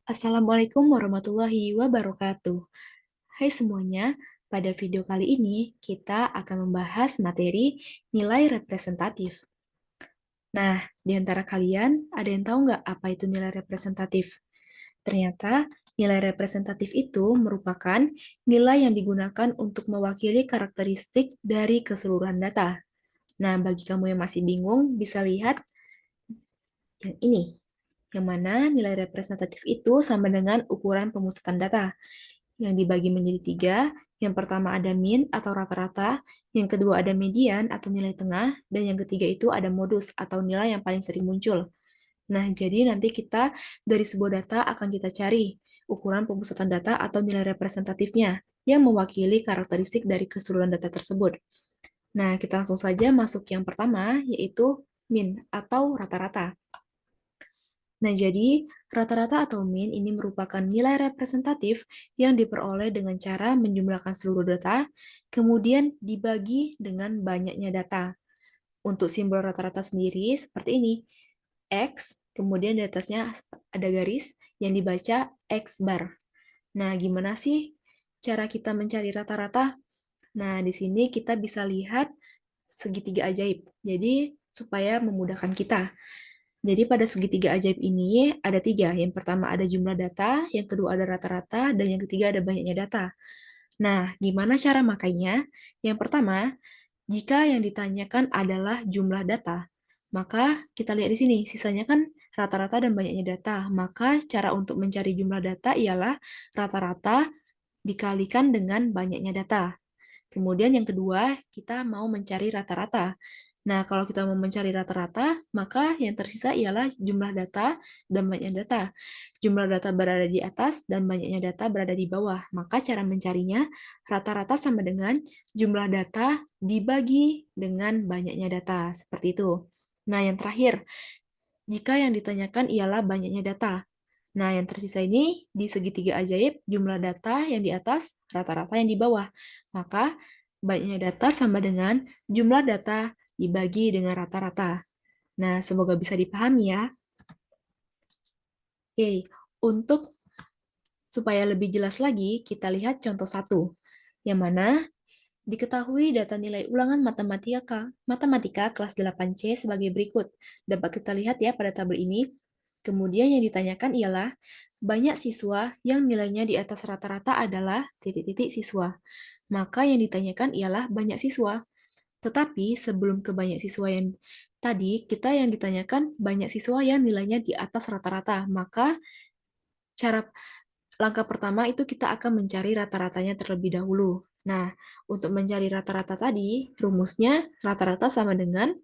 Assalamualaikum warahmatullahi wabarakatuh. Hai semuanya, pada video kali ini kita akan membahas materi nilai representatif. Nah, di antara kalian ada yang tahu nggak apa itu nilai representatif? Ternyata nilai representatif itu merupakan nilai yang digunakan untuk mewakili karakteristik dari keseluruhan data. Nah, bagi kamu yang masih bingung, bisa lihat yang ini, yang mana nilai representatif itu sama dengan ukuran pemusatan data, yang dibagi menjadi tiga. Yang pertama ada mean atau rata-rata, yang kedua ada median atau nilai tengah, dan yang ketiga itu ada modus atau nilai yang paling sering muncul. Nah, jadi nanti kita dari sebuah data akan kita cari ukuran pemusatan data atau nilai representatifnya yang mewakili karakteristik dari keseluruhan data tersebut. Nah, kita langsung saja masuk yang pertama, yaitu mean atau rata-rata. Nah, jadi rata-rata atau mean ini merupakan nilai representatif yang diperoleh dengan cara menjumlahkan seluruh data, kemudian dibagi dengan banyaknya data. Untuk simbol rata-rata sendiri seperti ini, X, kemudian di atasnya ada garis yang dibaca X bar. Nah, gimana sih cara kita mencari rata-rata? Nah, di sini kita bisa lihat segitiga ajaib. Jadi, supaya memudahkan kita. Jadi pada segitiga ajaib ini ada tiga. Yang pertama ada jumlah data, yang kedua ada rata-rata, dan yang ketiga ada banyaknya data. Nah, gimana cara makainya? Yang pertama, jika yang ditanyakan adalah jumlah data, maka kita lihat di sini, sisanya kan rata-rata dan banyaknya data. Maka cara untuk mencari jumlah data ialah rata-rata dikalikan dengan banyaknya data. Kemudian yang kedua, kita mau mencari rata-rata. Nah, kalau kita mau mencari rata-rata, maka yang tersisa ialah jumlah data dan banyaknya data. Jumlah data berada di atas dan banyaknya data berada di bawah. Maka cara mencarinya, rata-rata sama dengan jumlah data dibagi dengan banyaknya data. Seperti itu. Nah, yang terakhir, jika yang ditanyakan ialah banyaknya data. Nah, yang tersisa ini di segitiga ajaib, jumlah data yang di atas, rata-rata yang di bawah. Maka, banyaknya data sama dengan jumlah data dibagi dengan rata-rata. Nah, semoga bisa dipahami ya. Oke, untuk supaya lebih jelas lagi, kita lihat contoh satu, yang mana diketahui data nilai ulangan matematika kelas 8C sebagai berikut. Dapat kita lihat ya pada tabel ini. Kemudian yang ditanyakan ialah banyak siswa yang nilainya di atas rata-rata adalah titik-titik siswa. Maka yang ditanyakan ialah banyak siswa. Tetapi sebelum ke banyak siswa yang tadi, kita yang ditanyakan banyak siswa yang nilainya di atas rata-rata. Maka cara langkah pertama itu kita akan mencari rata-ratanya terlebih dahulu. Nah, untuk mencari rata-rata tadi, rumusnya rata-rata sama dengan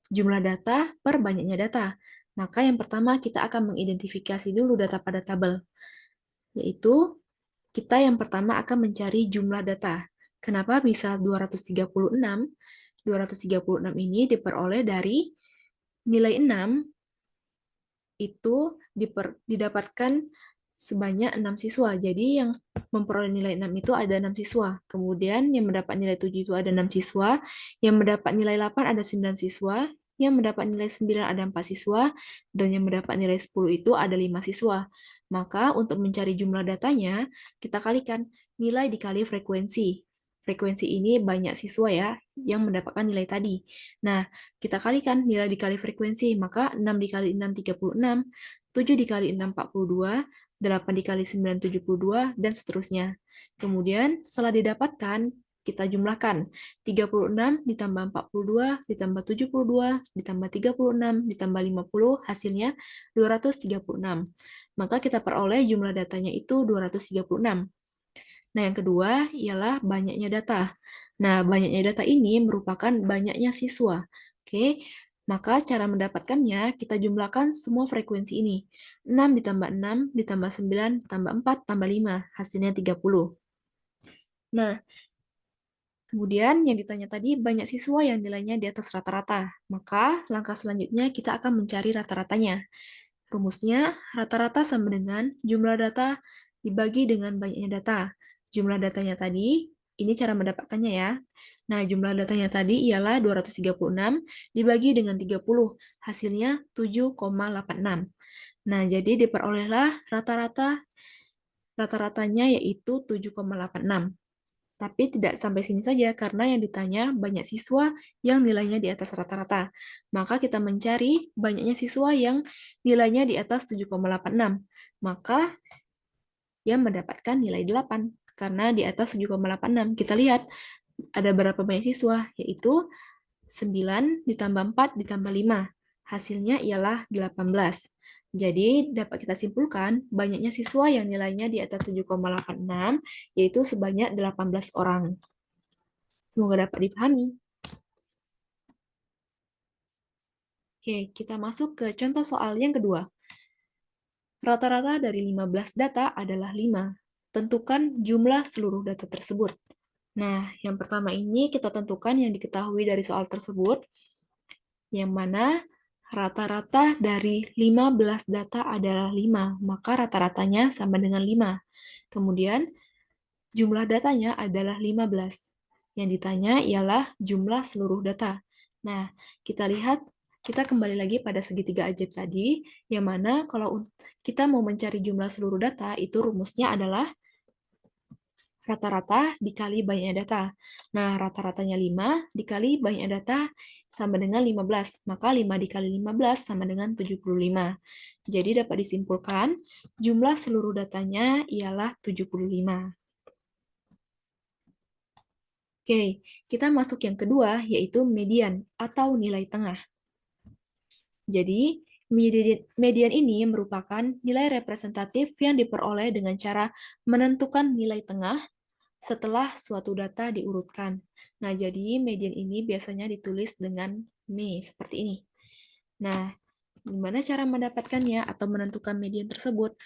jumlah data per banyaknya data. Maka yang pertama kita akan mengidentifikasi dulu data pada tabel, yaitu kita yang pertama akan mencari jumlah data. Kenapa bisa 236? 236 ini diperoleh dari nilai 6 itu didapatkan sebanyak 6 siswa. Jadi yang memperoleh nilai 6 itu ada 6 siswa. Kemudian yang mendapat nilai 7 itu ada 6 siswa. Yang mendapat nilai 8 ada 9 siswa. Yang mendapat nilai 9 ada 4 siswa. Dan yang mendapat nilai 10 itu ada 5 siswa. Maka untuk mencari jumlah datanya, kita kalikan nilai dikali frekuensi. Frekuensi ini banyak siswa ya yang mendapatkan nilai tadi. Nah, kita kalikan nilai dikali frekuensi, maka 6 dikali 6, 36, 7 dikali 6, 42, 8 dikali 9, 72, dan seterusnya. Kemudian, setelah didapatkan, kita jumlahkan. 36 ditambah 42, ditambah 72, ditambah 36, ditambah 50, hasilnya 236. Maka kita peroleh jumlah datanya itu 236. Nah, yang kedua ialah banyaknya data. Nah, banyaknya data ini merupakan banyaknya siswa. Oke, maka cara mendapatkannya kita jumlahkan semua frekuensi ini. 6 ditambah 6 ditambah 9 tambah 4 tambah 5, hasilnya 30. Nah, kemudian yang ditanya tadi banyak siswa yang nilainya di atas rata-rata. Maka langkah selanjutnya kita akan mencari rata-ratanya. Rumusnya rata-rata sama dengan jumlah data dibagi dengan banyaknya data. Jumlah datanya tadi Ini cara mendapatkannya ya. Nah, jumlah datanya tadi ialah 236 dibagi dengan 30. Hasilnya 7,86. Nah, jadi diperolehlah rata-ratanya yaitu 7,86. Tapi tidak sampai sini saja, karena yang ditanya banyak siswa yang nilainya di atas rata-rata. Maka kita mencari banyaknya siswa yang nilainya di atas 7,86. Maka yang mendapatkan nilai 8, karena di atas 7,86. Kita lihat ada berapa banyak siswa, yaitu 9 ditambah 4 ditambah 5. Hasilnya ialah 18. Jadi, dapat kita simpulkan, banyaknya siswa yang nilainya di atas 7,86, yaitu sebanyak 18 orang. Semoga dapat dipahami. Oke, kita masuk ke contoh soal yang kedua. Rata-rata dari 15 data adalah 5. Tentukan jumlah seluruh data tersebut. Nah, yang pertama ini kita tentukan yang diketahui dari soal tersebut, yang mana rata-rata dari 15 data adalah 5, maka rata-ratanya sama dengan 5. Kemudian, jumlah datanya adalah 15. Yang ditanya ialah jumlah seluruh data. Nah, kita lihat, kita kembali lagi pada segitiga ajaib tadi, yang mana kalau kita mau mencari jumlah seluruh data, itu rumusnya adalah rata-rata dikali banyaknya data. Nah, rata-ratanya 5 dikali banyaknya data sama dengan 15. Maka 5 dikali 15 sama dengan 75. Jadi dapat disimpulkan, jumlah seluruh datanya ialah 75. Oke, kita masuk yang kedua, yaitu median atau nilai tengah. Jadi, median ini merupakan nilai representatif yang diperoleh dengan cara menentukan nilai tengah setelah suatu data diurutkan. Nah, jadi median ini biasanya ditulis dengan M, seperti ini. Nah, gimana cara mendapatkannya atau menentukan median tersebut?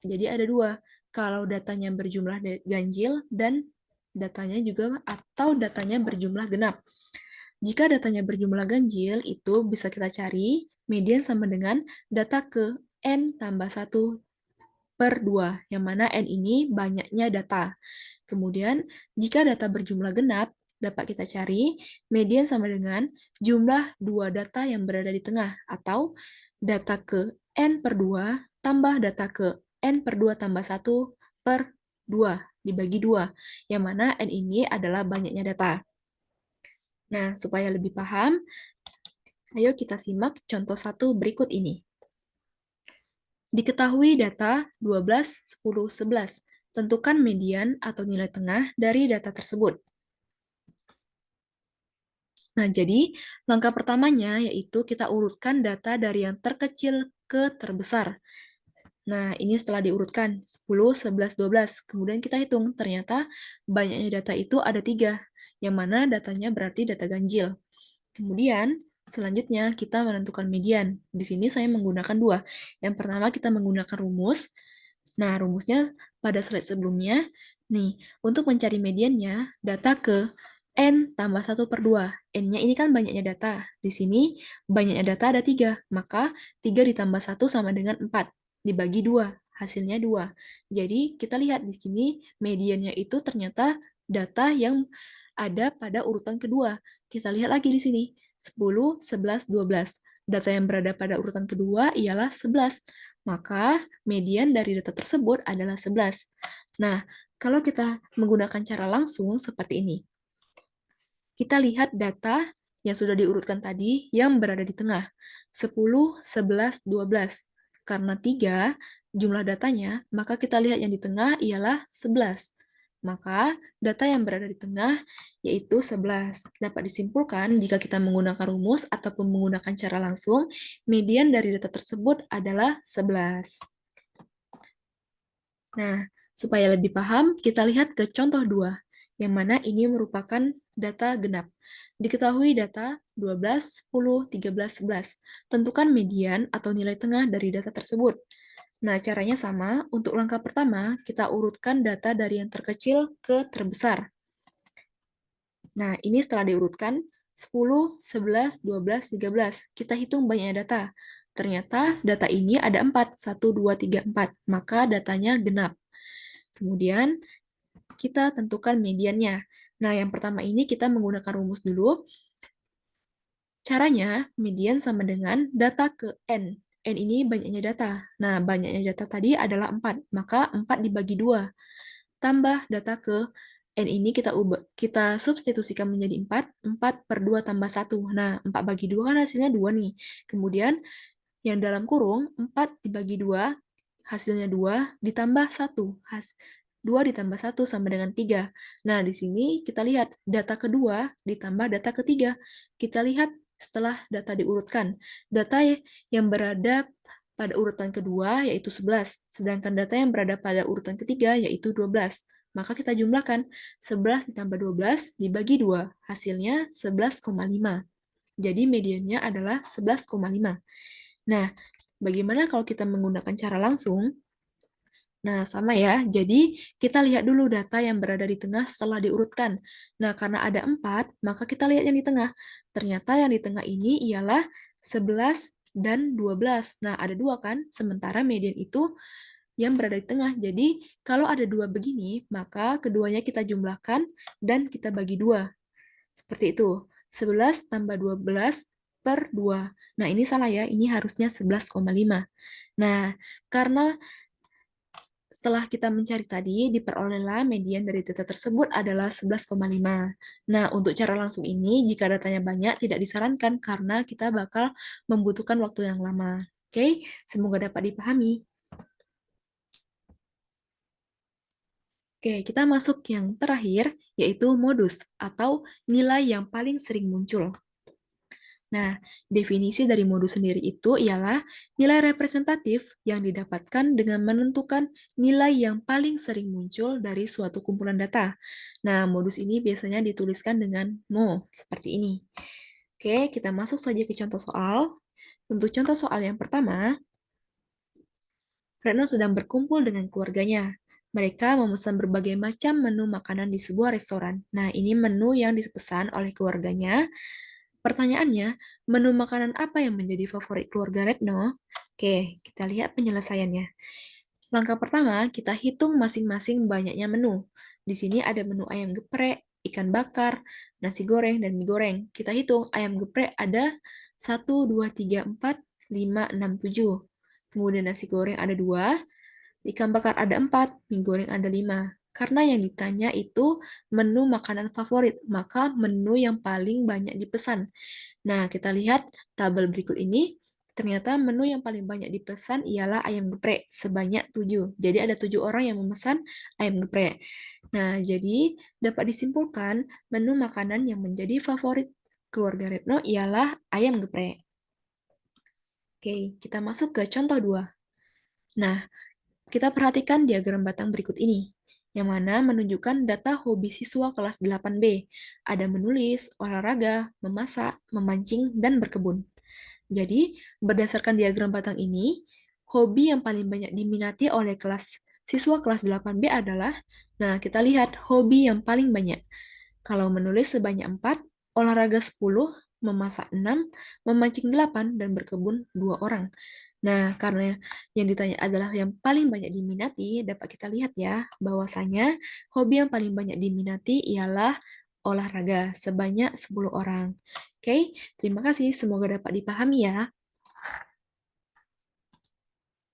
Jadi ada dua, kalau datanya berjumlah ganjil dan datanya juga atau datanya berjumlah genap. Jika datanya berjumlah ganjil, itu bisa kita cari median sama dengan data ke N tambah 1 per 2, yang mana N ini banyaknya data. Kemudian, jika data berjumlah genap, dapat kita cari median sama dengan jumlah dua data yang berada di tengah, atau data ke N per 2 tambah data ke N per 2 tambah 1 per 2 dibagi 2, yang mana N ini adalah banyaknya data. Nah, supaya lebih paham, ayo kita simak contoh 1 berikut ini. Diketahui data 12, 10, 11. Tentukan median atau nilai tengah dari data tersebut. Nah, jadi langkah pertamanya yaitu kita urutkan data dari yang terkecil ke terbesar. Nah, ini setelah diurutkan 10, 11, 12. Kemudian kita hitung, ternyata banyaknya data itu ada 3, yang mana datanya berarti data ganjil. Kemudian, selanjutnya kita menentukan median. Di sini saya menggunakan 2. Yang pertama kita menggunakan rumus. Nah, rumusnya pada slide sebelumnya. Nih, untuk mencari mediannya, data ke N tambah 1 per 2. N-nya ini kan banyaknya data. Di sini banyaknya data ada 3, maka 3 ditambah 1 sama dengan 4. Dibagi 2, hasilnya 2. Jadi, kita lihat di sini mediannya itu ternyata data yang ada pada urutan kedua. Kita lihat lagi di sini, 10, 11, 12. Data yang berada pada urutan kedua ialah 11. Maka median dari data tersebut adalah 11. Nah, kalau kita menggunakan cara langsung seperti ini. Kita lihat data yang sudah diurutkan tadi yang berada di tengah. 10, 11, 12. Karena 3 jumlah datanya, maka kita lihat yang di tengah ialah 11. Maka data yang berada di tengah yaitu 11. Dapat disimpulkan jika kita menggunakan rumus ataupun menggunakan cara langsung, median dari data tersebut adalah 11. Nah, supaya lebih paham, kita lihat ke contoh 2, yang mana ini merupakan data genap. Diketahui data 12, 10, 13, 11. Tentukan median atau nilai tengah dari data tersebut. Nah, caranya sama. Untuk langkah pertama, kita urutkan data dari yang terkecil ke terbesar. Nah, ini setelah diurutkan, 10, 11, 12, 13. Kita hitung banyaknya data. Ternyata data ini ada 4, 1, 2, 3, 4. Maka datanya genap. Kemudian, kita tentukan mediannya. Nah, yang pertama ini kita menggunakan rumus dulu. Caranya, median sama dengan data ke N. N ini banyaknya data. Nah, banyaknya data tadi adalah 4, maka 4 dibagi 2. Tambah data ke N ini kita substitusikan menjadi 4, 4 per 2 tambah 1. Nah, 4 bagi 2 kan hasilnya 2 nih. Kemudian, yang dalam kurung, 4 dibagi 2, hasilnya 2, ditambah 1. 2 ditambah 1 sama dengan 3. Nah, di sini kita lihat data kedua ditambah data ketiga. Kita lihat setelah data diurutkan. Data yang berada pada urutan kedua yaitu 11, sedangkan data yang berada pada urutan ketiga yaitu 12. Maka kita jumlahkan 11 ditambah 12 dibagi 2, hasilnya 11,5. Jadi mediannya adalah 11,5. Nah, bagaimana kalau kita menggunakan cara langsung? Nah, sama ya. Jadi, kita lihat dulu data yang berada di tengah setelah diurutkan. Nah, karena ada 4, maka kita lihat yang di tengah. Ternyata yang di tengah ini ialah 11 dan 12. Nah, ada 2 kan? Sementara median itu yang berada di tengah. Jadi, kalau ada 2 begini, maka keduanya kita jumlahkan dan kita bagi 2. Seperti itu. 11 tambah 12 per 2. Nah, ini salah ya. Ini harusnya 11,5. Nah, karena setelah kita mencari tadi, diperolehlah median dari data tersebut adalah 11,5. Nah, untuk cara langsung ini, jika datanya banyak, tidak disarankan karena kita bakal membutuhkan waktu yang lama. Oke, semoga dapat dipahami. Oke, kita masuk yang terakhir, yaitu modus atau nilai yang paling sering muncul. Nah, definisi dari modus sendiri itu ialah nilai representatif yang didapatkan dengan menentukan nilai yang paling sering muncul dari suatu kumpulan data. Nah, modus ini biasanya dituliskan dengan mo, seperti ini. Oke, kita masuk saja ke contoh soal. Untuk contoh soal yang pertama, Retno sedang berkumpul dengan keluarganya. Mereka memesan berbagai macam menu makanan di sebuah restoran. Nah, ini menu yang dipesan oleh keluarganya. Pertanyaannya, menu makanan apa yang menjadi favorit keluarga Retno? Oke, kita lihat penyelesaiannya. Langkah pertama, kita hitung masing-masing banyaknya menu. Di sini ada menu ayam geprek, ikan bakar, nasi goreng, dan mie goreng. Kita hitung ayam geprek ada 1, 2, 3, 4, 5, 6, 7. Kemudian nasi goreng ada 2, ikan bakar ada 4, mie goreng ada 5. Karena yang ditanya itu menu makanan favorit, maka menu yang paling banyak dipesan. Nah, kita lihat tabel berikut ini. Ternyata menu yang paling banyak dipesan ialah ayam geprek, sebanyak 7. Jadi ada 7 orang yang memesan ayam geprek. Nah, jadi dapat disimpulkan menu makanan yang menjadi favorit keluarga Retno ialah ayam geprek. Oke, kita masuk ke contoh 2. Nah, kita perhatikan diagram batang berikut ini, yang mana menunjukkan data hobi siswa kelas 8B. Ada menulis, olahraga, memasak, memancing, dan berkebun. Jadi, berdasarkan diagram batang ini, hobi yang paling banyak diminati oleh siswa kelas 8B adalah, nah kita lihat hobi yang paling banyak. Kalau menulis sebanyak 4, olahraga 10, memasak 6, memancing 8, dan berkebun 2 orang. Nah, karena yang ditanya adalah yang paling banyak diminati, dapat kita lihat ya, bahwasanya hobi yang paling banyak diminati ialah olahraga, sebanyak 10 orang. Oke, terima kasih. Semoga dapat dipahami ya.